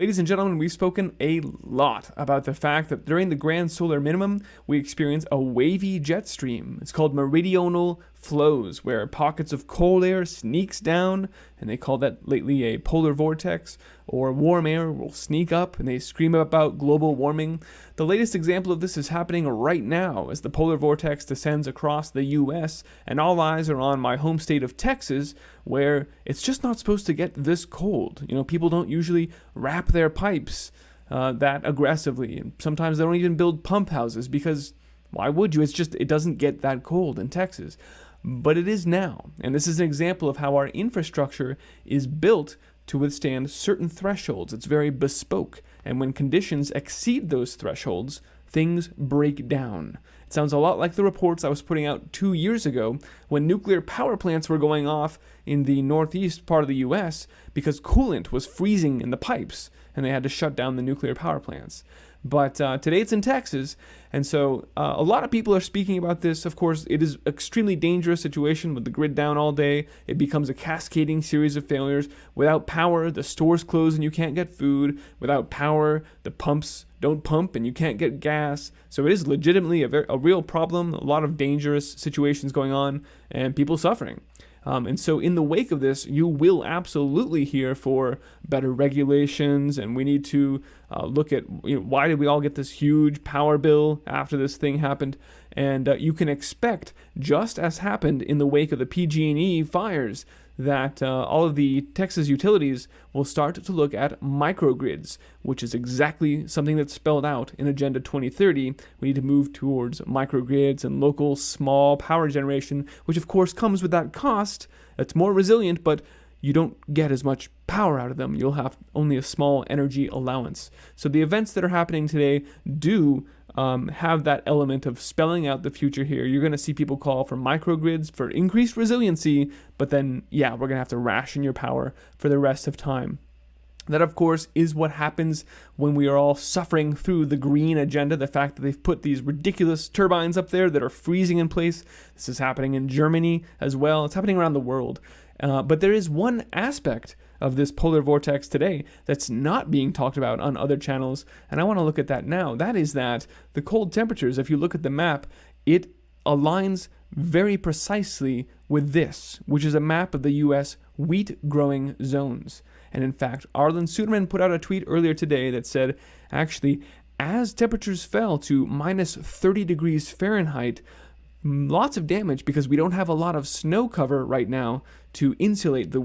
Ladies and gentlemen, we've spoken a lot about the fact that during the grand solar minimum, we experience a wavy jet stream. It's called meridional flows, where pockets of cold air sneaks down, and they call that lately a polar vortex, or warm air will sneak up, and they scream about global warming. The latest example of this is happening right now as the polar vortex descends across the U.S., and all eyes are on my home state of Texas, where it's just not supposed to get this cold. People don't usually wrap their pipes that aggressively, and sometimes they don't even build pump houses because why would you? It doesn't get that cold in Texas. But it is now, and this is an example of how our infrastructure is built to withstand certain thresholds. It's very bespoke, and when conditions exceed those thresholds, things break down. It sounds a lot like the reports I was putting out 2 years ago when nuclear power plants were going off in the northeast part of the US because coolant was freezing in the pipes, and they had to shut down the nuclear power plants. But today it's in Texas, and so a lot of people are speaking about this. Of course, it is an extremely dangerous situation with the grid down all day. It becomes a cascading series of failures. Without power, the stores close and you can't get food. Without power, the pumps don't pump and you can't get gas. So it is legitimately a real problem, a lot of dangerous situations going on, and people suffering. And so in the wake of this, you will absolutely hear for better regulations, and we need to look at why did we all get this huge power bill after this thing happened. And you can expect, just as happened in the wake of the PG&E fires, that all of the Texas utilities will start to look at microgrids, which is exactly something that's spelled out in Agenda 2030. We need to move towards microgrids and local small power generation, which of course comes with that cost. It's more resilient, but you don't get as much power out of them. You'll have only a small energy allowance. So the events that are happening today do have that element of spelling out the future here. You're going to see people call for microgrids for increased resiliency, but then, we're going to have to ration your power for the rest of time. That, of course, is what happens when we are all suffering through the green agenda, the fact that they've put these ridiculous turbines up there that are freezing in place. This is happening in Germany as well. It's happening around the world. But there is one aspect of this polar vortex today that's not being talked about on other channels, and I want to look at that now. That is that the cold temperatures, if you look at the map, it aligns very precisely with this, which is a map of the U.S. wheat growing zones. And in fact, Arlen Suderman put out a tweet earlier today that said, actually, as temperatures fell to minus 30 degrees Fahrenheit, lots of damage because we don't have a lot of snow cover right now to insulate the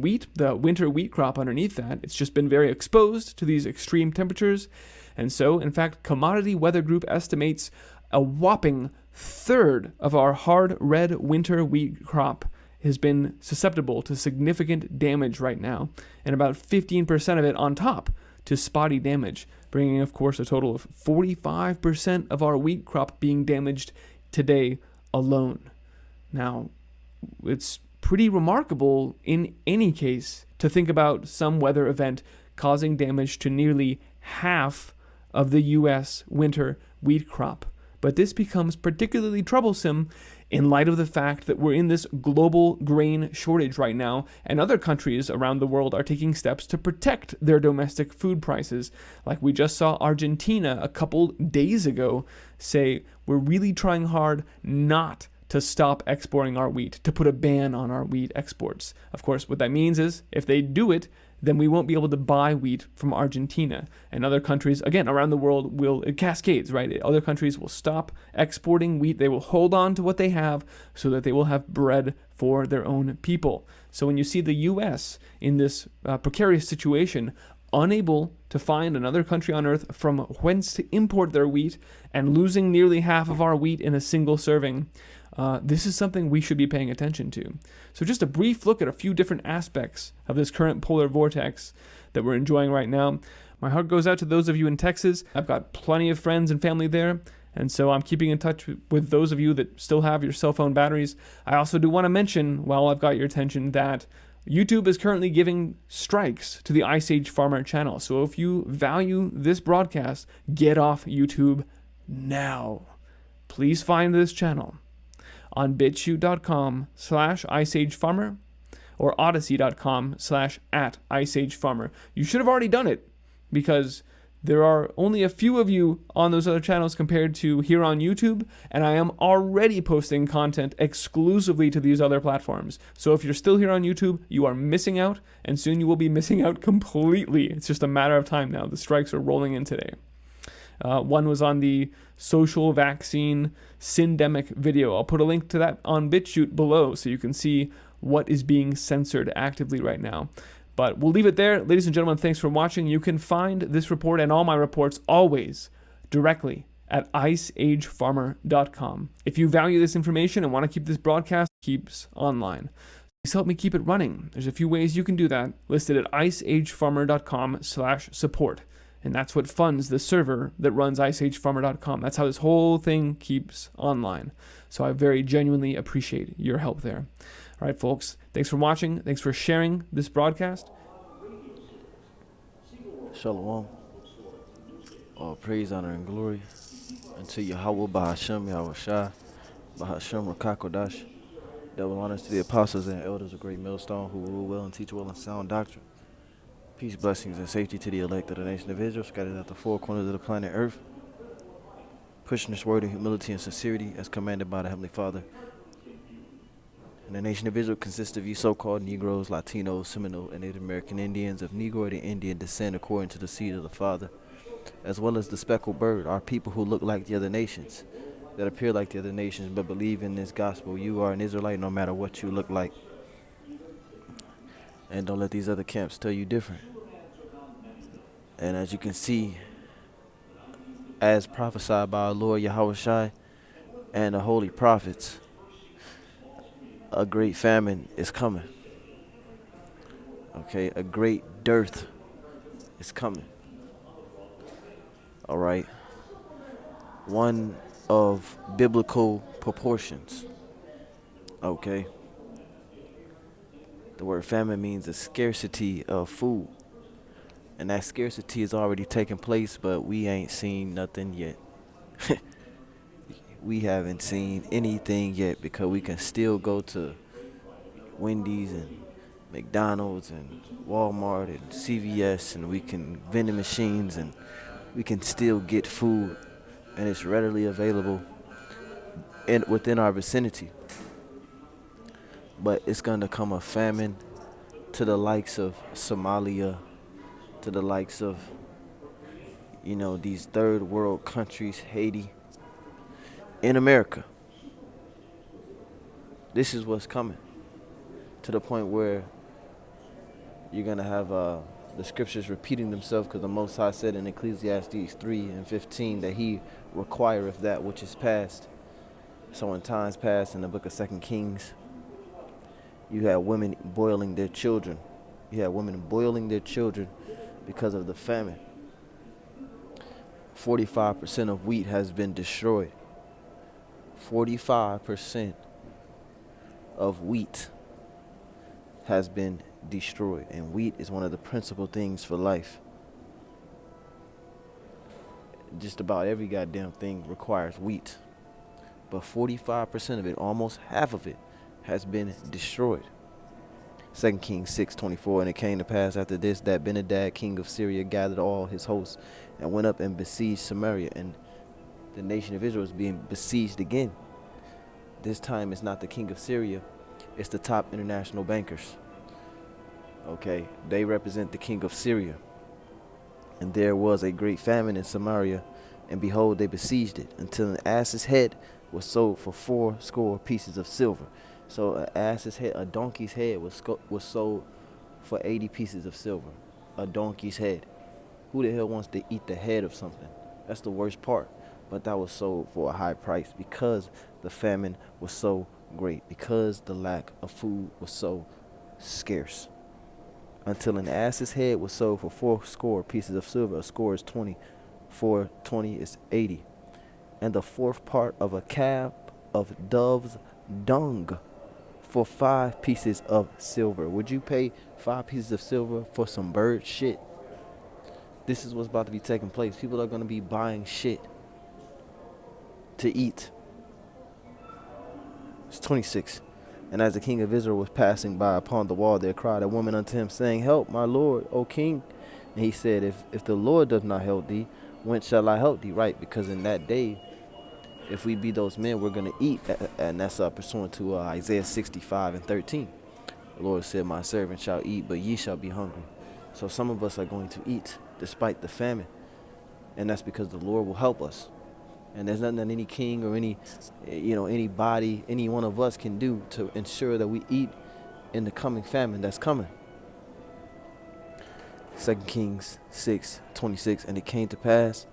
winter wheat crop underneath that. It's just been very exposed to these extreme temperatures. And so, in fact, Commodity Weather Group estimates a whopping third of our hard red winter wheat crop has been susceptible to significant damage right now, and about 15% of it on top to spotty damage, bringing, of course, a total of 45% of our wheat crop being damaged today alone. Now, it's pretty remarkable in any case to think about some weather event causing damage to nearly half of the U.S. winter wheat crop. But this becomes particularly troublesome in light of the fact that we're in this global grain shortage right now, and other countries around the world are taking steps to protect their domestic food prices. Like we just saw Argentina a couple days ago say, we're really trying hard not to stop exporting our wheat, to put a ban on our wheat exports. Of course, what that means is if they do it, then we won't be able to buy wheat from Argentina. And other countries, again, around the world it cascades, right? Other countries will stop exporting wheat. They will hold on to what they have so that they will have bread for their own people. So when you see the U.S. in this precarious situation, unable to find another country on earth from whence to import their wheat and losing nearly half of our wheat in a single serving, this is something we should be paying attention to. So just a brief look at a few different aspects of this current polar vortex that we're enjoying right now. My heart goes out to those of you in Texas. I've got plenty of friends and family there, and so I'm keeping in touch with those of you that still have your cell phone batteries. I also do want to mention, while I've got your attention, that YouTube is currently giving strikes to the Ice Age Farmer channel. So if you value this broadcast, get off YouTube now. Please find this channel on bitchute.com/iceagefarmer or odyssey.com/@iceagefarmer. You should have already done it because there are only a few of you on those other channels compared to here on YouTube, and I am already posting content exclusively to these other platforms. So if you're still here on YouTube, you are missing out, and soon you will be missing out completely. It's just a matter of time now. The strikes are rolling in today. One was on the social vaccine syndemic video. I'll put a link to that on BitChute below so you can see what is being censored actively right now. But we'll leave it there. Ladies and gentlemen, thanks for watching. You can find this report and all my reports always directly at iceagefarmer.com. If you value this information and want to keep this broadcast keeps online, please help me keep it running. There's a few ways you can do that listed at iceagefarmer.com/support. And that's what funds the server that runs iceagefarmer.com. That's how this whole thing keeps online. So I very genuinely appreciate your help there. All right, folks, thanks for watching. Thanks for sharing this broadcast. Shalom. All praise, honor, and glory unto Yahweh, Bahashem, Yahweh Shai, Bahashem, Rakakodash. Double honors to the apostles and elders of Great Millstone who rule well and teach well in sound doctrine. Peace, blessings, and safety to the elect of the nation of Israel, scattered at the four corners of the planet Earth, pushing this word in humility and sincerity as commanded by the Heavenly Father. And the nation of Israel consists of you so-called Negroes, Latinos, Seminole, and Native American Indians of Negroid and Indian descent according to the seed of the Father, as well as the speckled bird, our people who look like the other nations, that appear like the other nations, but believe in this gospel. You are an Israelite no matter what you look like. And don't let these other camps tell you different. And as you can see, as prophesied by our Lord Yahweh Shai and the holy prophets, a great famine is coming. Okay, a great dearth is coming. All right. One of biblical proportions. Okay. The word famine means a scarcity of food. And that scarcity is already taking place, but we ain't seen nothing yet. We haven't seen anything yet because we can still go to Wendy's and McDonald's and Walmart and CVS, and we can vending machines, and we can still get food, and it's readily available within our vicinity. But it's going to come a famine to the likes of Somalia, to the likes of, these third world countries, Haiti, in America. This is what's coming, to the point where you're going to have the scriptures repeating themselves, because the Most High said in Ecclesiastes 3:15 that he requireth that which is past. So in times past, in the book of 2 Kings, you had women boiling their children. You had women boiling their children because of the famine. 45% of wheat has been destroyed. 45% of wheat has been destroyed. And wheat is one of the principal things for life. Just about every goddamn thing requires wheat. But 45% of it, almost half of it, has been destroyed. 2 Kings 6:24, and it came to pass after this that Benhadad, king of Syria, gathered all his hosts and went up and besieged Samaria, and the nation of Israel is being besieged again. This time it's not the king of Syria, it's the top international bankers. Okay, they represent the king of Syria. And there was a great famine in Samaria, and behold, they besieged it, until an ass's head was sold for 80 pieces of silver. So an ass's head, a donkey's head was sold for 80 pieces of silver. A donkey's head. Who the hell wants to eat the head of something? That's the worst part. But that was sold for a high price because the famine was so great, because the lack of food was so scarce. Until an ass's head was sold for 80 pieces of silver. A score is 20. 420 is 80. And the fourth part of a calf of dove's dung for 5 pieces of silver. Would you pay 5 pieces of silver for some bird shit? This is what's about to be taking place. People are going to be buying shit to eat. It's 26. And as the king of Israel was passing by upon the wall, there cried a woman unto him, saying, Help, my lord, O king. And he said, if the Lord does not help thee, when shall I help thee? Right, because in that day, if we be those men, we're going to eat. And that's pursuant to Isaiah 65:13. The Lord said, my servant shall eat, but ye shall be hungry. So some of us are going to eat despite the famine. And that's because the Lord will help us. And there's nothing that any king or anybody, any one of us can do to ensure that we eat in the coming famine that's coming. 2 Kings 6:26, and it came to pass,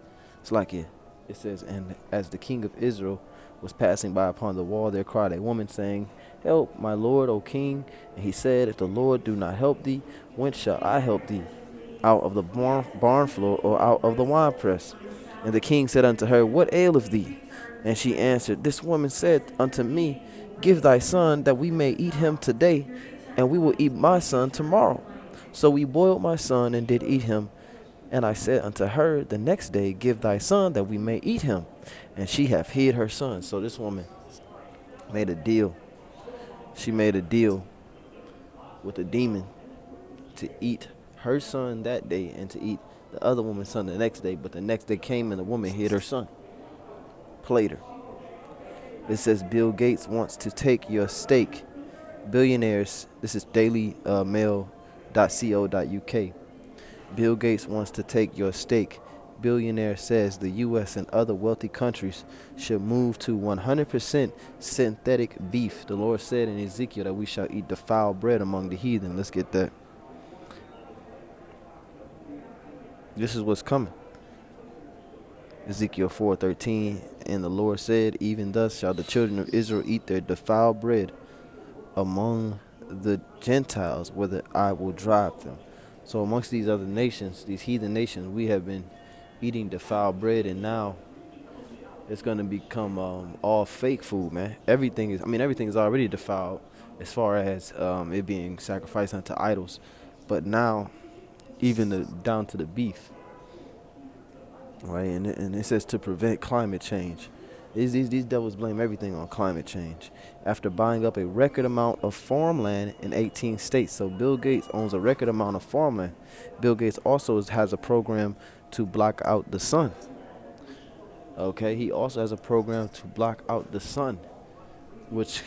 it says, and as the king of Israel was passing by upon the wall, there cried a woman, saying, help, my lord, O king. And he said, if the Lord do not help thee, when shall I help thee? Out of the barn floor, or out of the winepress? And the king said unto her, what aileth thee? And she answered, this woman said unto me, give thy son, that we may eat him today, and we will eat my son tomorrow. So we boiled my son, and did eat him. And I said unto her the next day, give thy son, that we may eat him. And she hath hid her son. So this woman made a deal. She made a deal with the demon to eat her son that day and to eat the other woman's son the next day. But the next day came and the woman hid her son. Played her. It says Bill Gates wants to take your stake. Billionaires, this is dailymail.co.uk. Bill Gates wants to take your stake. Billionaire says the U.S. and other wealthy countries should move to 100% synthetic beef. The Lord said in Ezekiel that we shall eat defiled bread among the heathen. Let's get that. This is what's coming. Ezekiel 4:13, and the Lord said, even thus shall the children of Israel eat their defiled bread among the Gentiles, whither I will drive them. So amongst these other nations, these heathen nations, we have been eating defiled bread, and now it's going to become all fake food, man. Everything is already defiled as far as it being sacrificed unto idols, but now even down to the beef, right? And it says to prevent climate change. These devils blame everything on climate change after buying up a record amount of farmland in 18 states. So Bill Gates owns a record amount of farmland. Bill Gates also has a program to block out the sun. Okay, he also has a program to block out the sun, which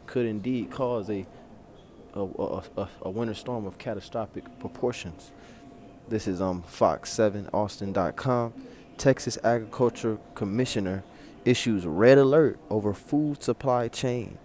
could indeed cause a winter storm of catastrophic proportions. This is Fox7Austin.com. Texas Agriculture Commissioner issues red alert over food supply chain.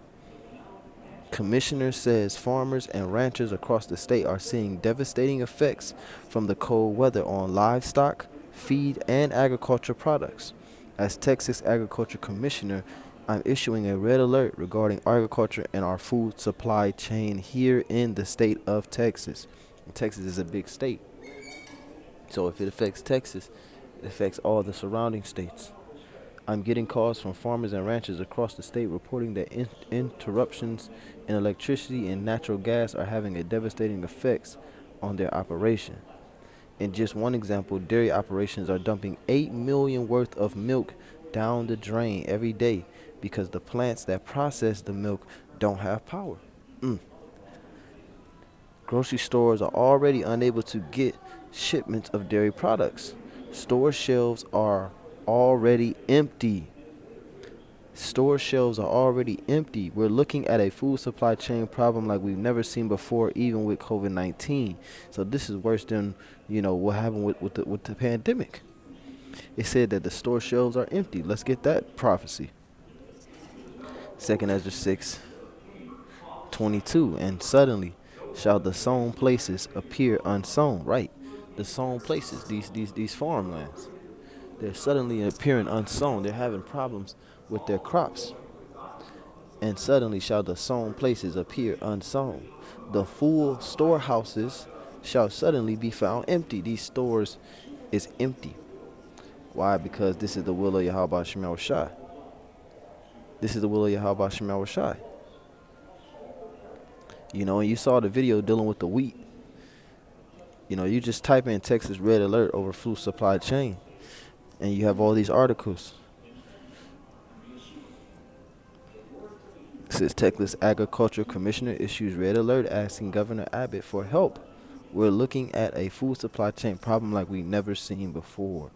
Commissioner says farmers and ranchers across the state are seeing devastating effects from the cold weather on livestock, feed, and agriculture products. As Texas Agriculture Commissioner, I'm issuing a red alert regarding agriculture and our food supply chain here in the state of Texas. And Texas is a big state. So if it affects Texas, it affects all the surrounding states. I'm getting calls from farmers and ranchers across the state reporting that interruptions in electricity and natural gas are having a devastating effects on their operation. In just one example, dairy operations are dumping 8 million worth of milk down the drain every day because the plants that process the milk don't have power. Grocery stores are already unable to get shipments of dairy products. Store shelves are already empty. Store shelves are already empty. We're looking at a food supply chain problem like we've never seen before, even with COVID-19. So this is worse than, what happened with the pandemic. It said that the store shelves are empty. Let's get that prophecy. 2 Ezra 6:22, and suddenly shall the sown places appear unsown. Right, the sown places, these farmlands, they're suddenly appearing unsown. They're having problems with their crops. And suddenly shall the sown places appear unsown. The full storehouses shall suddenly be found empty. These stores is empty. Why? Because this is the will of Yahweh Shemel Shai. This is the will of Yahweh Shemel Shai. And you saw the video dealing with the wheat. You just type in Texas red alert over food supply chain, and you have all these articles. It says Texas Agriculture Commissioner issues red alert asking Governor Abbott for help We're looking at a food supply chain problem like we've never seen before.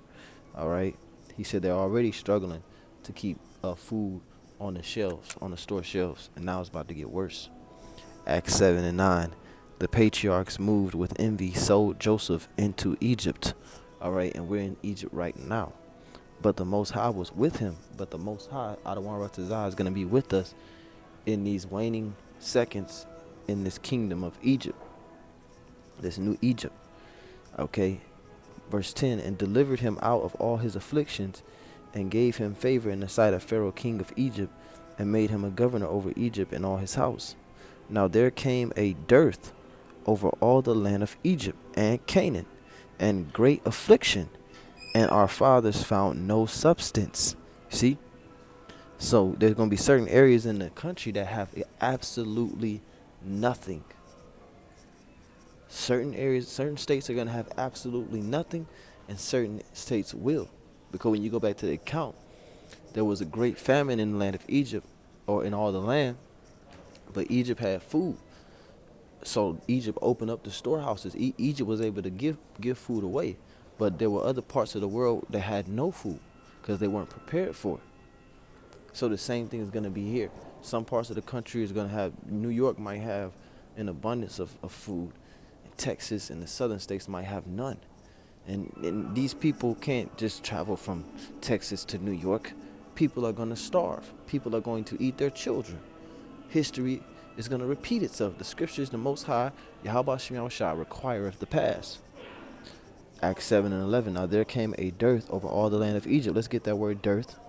All right. He said they're already struggling to keep food on the shelves, on the store shelves, and now it's about to get worse. Acts 7 and 9. The patriarchs moved with envy, sold Joseph into Egypt. All right, and we're in Egypt right now. But the Most High was with him. But the Most High, Adonai Ratazah, is going to be with us in these waning seconds in this kingdom of Egypt, this new Egypt. Okay, verse 10, and delivered him out of all his afflictions, and gave him favor in the sight of Pharaoh king of Egypt, and made him a governor over Egypt and all his house. Now there came a dearth over all the land of Egypt and Canaan, and great affliction, and our fathers found no substance. See? So there's going to be certain areas in the country that have absolutely nothing. Certain areas, certain states are going to have absolutely nothing, and certain states will. Because when you go back to the account, there was a great famine in the land of Egypt, or in all the land, but Egypt had food. So Egypt opened up the storehouses. Egypt was able to give food away, but there were other parts of the world that had no food because they weren't prepared for it. So the same thing is going to be here. Some parts of the country is going to have, New York might have an abundance of food. Texas and the southern states might have none. And these people can't just travel from Texas to New York. People are going to starve. People are going to eat their children. History is going to repeat itself. The scriptures, the Most High, Yahweh Shem Yahushua, requireth the past. Acts 7 and 11. Now there came a dearth over all the land of Egypt. Let's get that word dearth.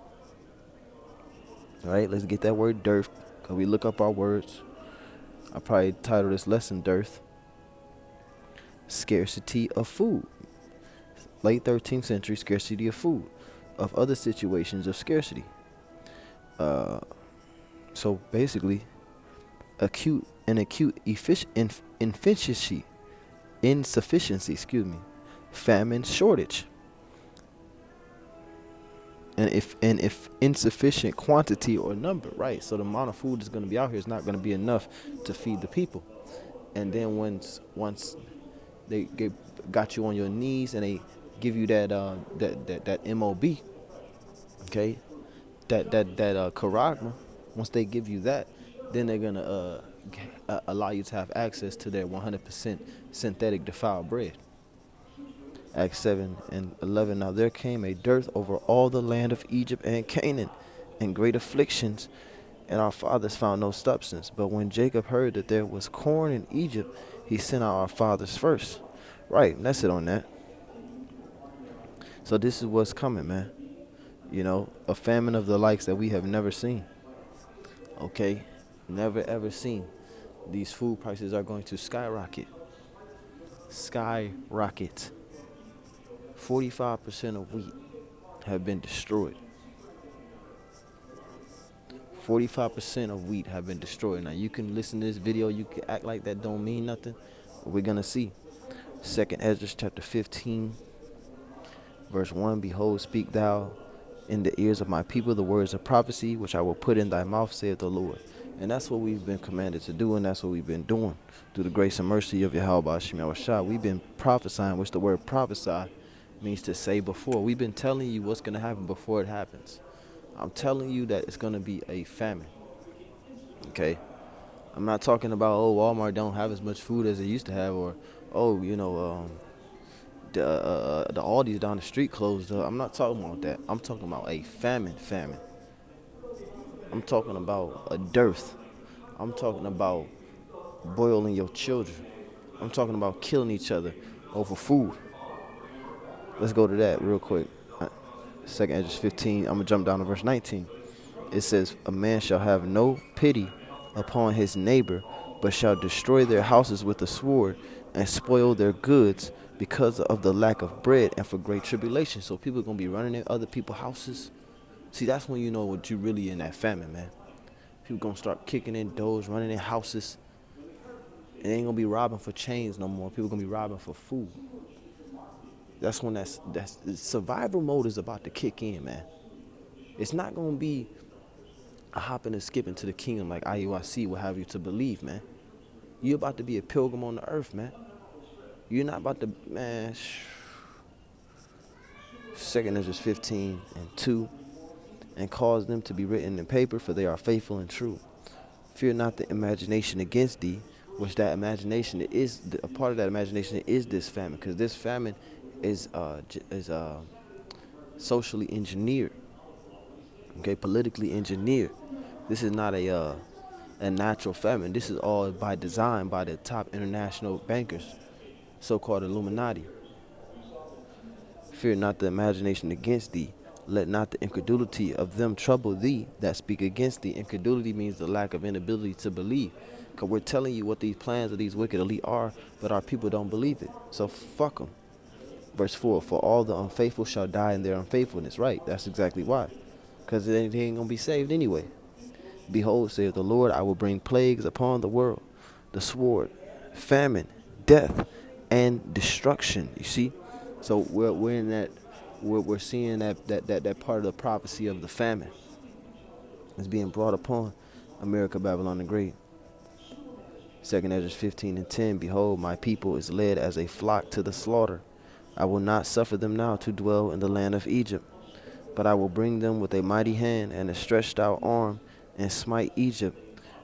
All right, let's get that word dearth, because we look up our words. I probably title this lesson dearth. Scarcity of food. Late 13th century, scarcity of food. Of other situations of scarcity. So basically, acute insufficiency, famine, shortage, and if insufficient quantity or number, right? So the amount of food that's going to be out here is not going to be enough to feed the people. And then once they got you on your knees and they give you that MOB, okay, that charagma. Once they give you that, then they're gonna allow you to have access to their 100% synthetic defiled bread. Acts 7 and 11. Now there came a dearth over all the land of Egypt and Canaan, and great afflictions, and our fathers found no substance. But when Jacob heard that there was corn in Egypt, he sent out our fathers first. Right, that's it on that. So this is what's coming, man. You know, a famine of the likes that we have never seen. Okay, never ever seen. These food prices are going to skyrocket. 45% of wheat have been destroyed. 45% of wheat have been destroyed. Now you can listen to this video, you can act like that don't mean nothing. But we're gonna see. 2nd Ezra chapter 15, verse 1. Behold, speak thou in the ears of my people the words of prophecy, which I will put in thy mouth, saith the Lord. And that's what we've been commanded to do, and that's what we've been doing. Through the grace and mercy of Yahweh Shem Yahushua, we've been prophesying, which the word prophesy means to say before. We've been telling you what's going to happen before it happens. I'm telling you that it's going to be a famine. Okay? I'm not talking about, oh, Walmart don't have as much food as it used to have, or, oh, you know, the Aldi's down the street closed up. I'm not talking about that. I'm talking about a famine. I'm talking about a dearth. I'm talking about boiling your children. I'm talking about killing each other over food. Let's go to that real quick. 2nd Ezra 15. I'm going to jump down to verse 19. It says, a man shall have no pity upon his neighbor, but shall destroy their houses with the sword and spoil their goods because of the lack of bread and for great tribulation. So people are going to be running in other people's houses. See, that's when you know what you really in that famine, man. People going to start kicking in doors, running in houses. It ain't going to be robbing for chains no more. People going to be robbing for food. That's when that's survival mode is about to kick in, man. It's not going to be a hopping and skipping to the kingdom like IUIC will have you to believe, man. You're about to be a pilgrim on the earth, man. You're not about to, man. Second Ezra 15:2, and cause them to be written in paper, for they are faithful and true. Fear not the imagination against thee, which that imagination is, a part of that imagination is this famine, because this famine is socially engineered, okay, politically engineered. This is not a natural famine. This is all by design by the top international bankers, so-called Illuminati. Fear not the imagination against thee. Let not the incredulity of them trouble thee that speak against thee. Incredulity means the lack of inability to believe. Because we're telling you what these plans of these wicked elite are, but our people don't believe it. So fuck them. Verse 4, for all the unfaithful shall die in their unfaithfulness. Right, that's exactly why. Because they ain't going to be saved anyway. Behold, saith the Lord, I will bring plagues upon the world, the sword, famine, death, and destruction. You see? So we're in that, we're seeing that part of the prophecy of the famine is being brought upon America, Babylon the Great. 2 Ezra 15:10, behold, my people is led as a flock to the slaughter. I will not suffer them now to dwell in the land of Egypt, but I will bring them with a mighty hand and a stretched out arm, and smite Egypt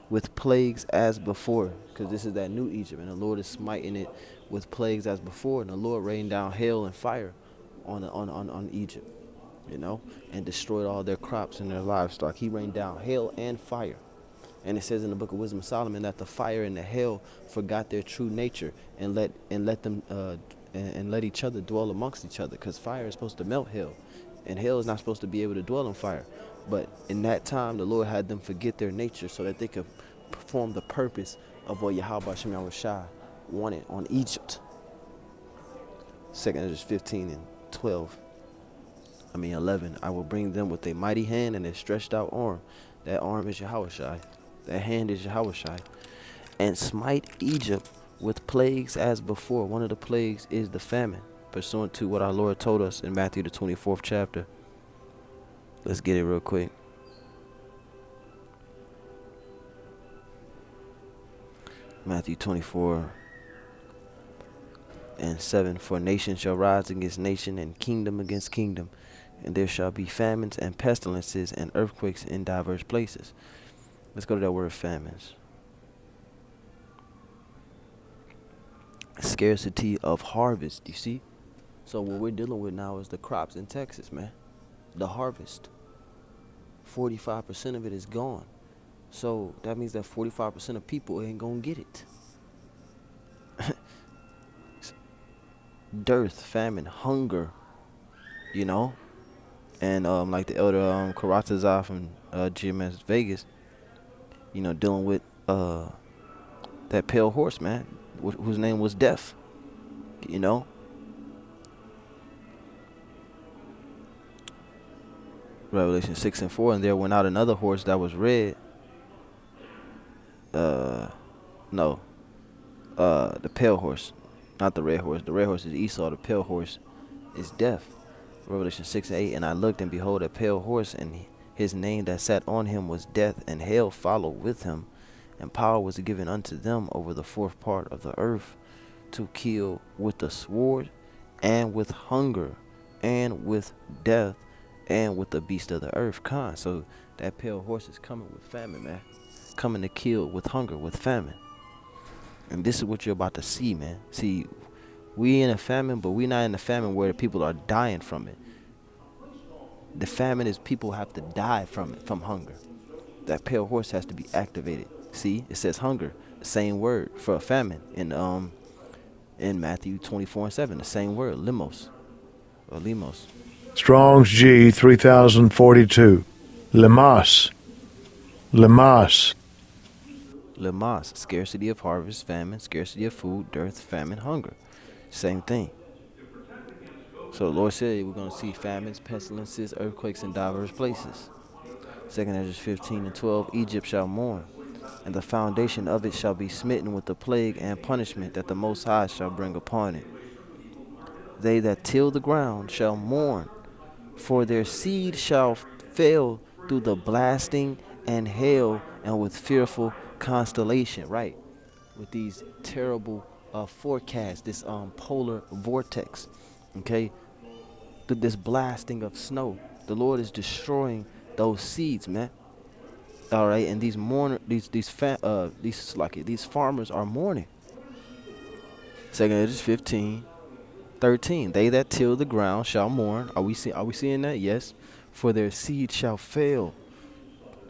with plagues as before. Because this is that new Egypt, and the Lord is smiting it with plagues as before, and the Lord rained down hail and fire on Egypt, you know, and destroyed all their crops and their livestock. He rained down hail and fire. And it says in the book of Wisdom of Solomon that the fire and the hail forgot their true nature and let them and let each other dwell amongst each other, because fire is supposed to melt hail, and hail is not supposed to be able to dwell in fire. But in that time, the Lord had them forget their nature so that they could perform the purpose of what Yahweh Shem Yahushua wanted on Egypt. 2 Ezra 11. I will bring them with a mighty hand and a stretched out arm. That arm is Yahushua. That hand is Yahushua. And smite Egypt with plagues as before. One of the plagues is the famine, pursuant to what our Lord told us in Matthew the 24th chapter. Let's get it real quick. Matthew 24:7. For nation shall rise against nation, and kingdom against kingdom, and there shall be famines and pestilences and earthquakes in diverse places. Let's go to that word famines. Scarcity of harvest, you see? So what we're dealing with now is the crops in Texas, man. The harvest. 45% of it is gone. So that means that 45% of people ain't gonna get it. Dearth, famine, hunger, you know? And like the elder Karatazar from GMS Vegas, you know, dealing with that pale horse, man, whose name was Death, you know? Revelation 6:4, and there went out another horse that was red. The pale horse, not the red horse. The red horse is Esau. The pale horse is Death. Revelation 6:8, and I looked, and behold, a pale horse, and his name that sat on him was Death, and hell followed with him, and power was given unto them over the fourth part of the earth, to kill with the sword, and with hunger, and with death, and with the beast of the earth. So that pale horse is coming with famine, man. Coming to kill with hunger, with famine. And this is what you're about to see, man. See, we in a famine, but we not in a famine where the people are dying from it. The famine is people have to die from it, from hunger. That pale horse has to be activated. See, it says hunger, the same word for a famine in Matthew 24:7, the same word, limos or limos. Strong's G 3042. Lemas. Lemas. Lemas, scarcity of harvest, famine, scarcity of food, dearth, famine, hunger. Same thing. So the Lord said we're going to see famines, pestilences, earthquakes in diverse places. 2 Ezra 15:12, Egypt shall mourn, and the foundation of it shall be smitten with the plague and punishment that the Most High shall bring upon it. They that till the ground shall mourn, for their seed shall fail through the blasting and hail, and with fearful constellation. Right, with these terrible forecast, this polar vortex, okay, this blasting of snow. The Lord is destroying those seeds, man. All right, and these farmers are mourning. 2 Edges 15:13. They that till the ground shall mourn. Are we seeing that? Yes. For their seed shall fail.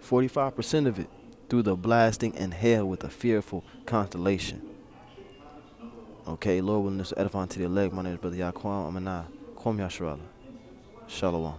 45% of it through the blasting and hail with a fearful constellation. Okay, Lord willing, this edifying to the elect. My name is Brother Yaquam Amanah. Kwam Yasharala. Shalom.